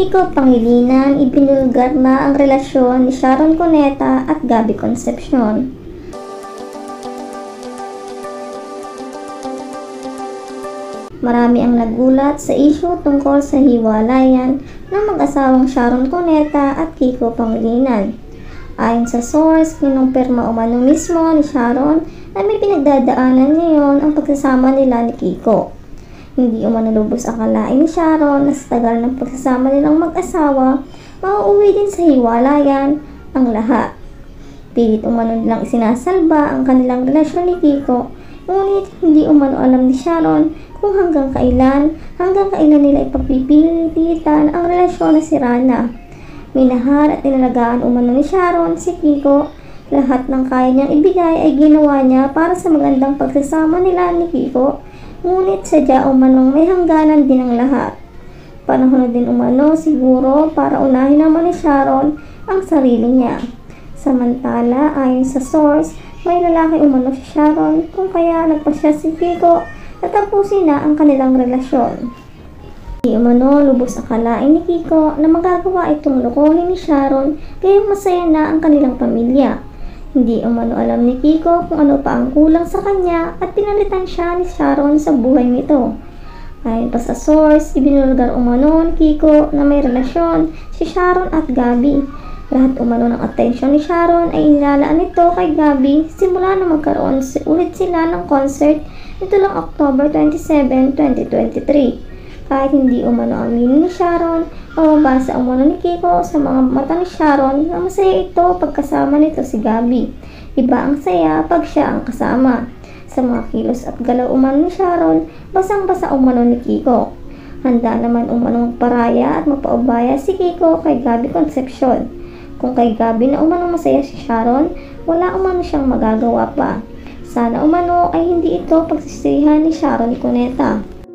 Kiko Pangilinan, ibinulgar na ang relasyon ni Sharon Cuneta at Gabby Concepcion. Marami ang nagulat sa issue tungkol sa hiwalayan ng mag-asawang Sharon Cuneta at Kiko Pangilinan. Ayon sa source, kinumpirma umano mismo ni Sharon na may pinagdadaanan ngayon ang pagsasama nila ni Kiko. Hindi umano lubos akalain ni Sharon na sa tagal ng pagsasama nilang mag-asawa, mauuwi din sa hiwalayan ang lahat. Pilit umano nilang isinasalba ang kanilang relasyon ni Kiko, ngunit hindi umano alam ni Sharon kung hanggang kailan nila ipagpipilitan ang relasyon na sira na. Minahal at inalagaan umano ni Sharon si Kiko. Lahat ng kaya niyang ibigay ay ginawa niya para sa magandang pagsasama nila ni Kiko. Ngunit sadya umanong may hangganan din ang lahat. Panahon na din umano siguro para unahin naman ni Sharon ang sarili niya. Samantala, ayon sa source, may lalaki umano si Sharon kung kaya nagpasya si Kiko na tapusin na ang kanilang relasyon. Hindi umano lubos akalain ni Kiko na magagawa itong lokohin ni Sharon gayong masaya na ang kanilang pamilya. Hindi umano alam ni Kiko kung ano pa ang kulang sa kanya at pinalitan siya ni Sharon sa buhay nito. Ayon pa sa source, ibinulgar umano ni Kiko na may relasyon si Sharon at Gabby. Lahat umano ng atensyon ni Sharon ay inilalaan nito kay Gabby simula na magkaroon ulit sila ng concert nito lang October 27, 2023. Kahit hindi umano aminin ni Sharon, mababasa umano ni Kiko sa mga mata ni Sharon na masaya ito pagkasama nito si Gabby. Iba ang saya pag siya ang kasama. Sa mga kilos at galaw umano ni Sharon, basang-basa umano ni Kiko. Handa naman umano magparaya at mapaubaya si Kiko kay Gabby Concepcion. Kung kay Gabby na umano masaya si Sharon, wala umano siyang magagawa pa. Sana umano ay hindi ito pagsisirihan ni Sharon Cuneta.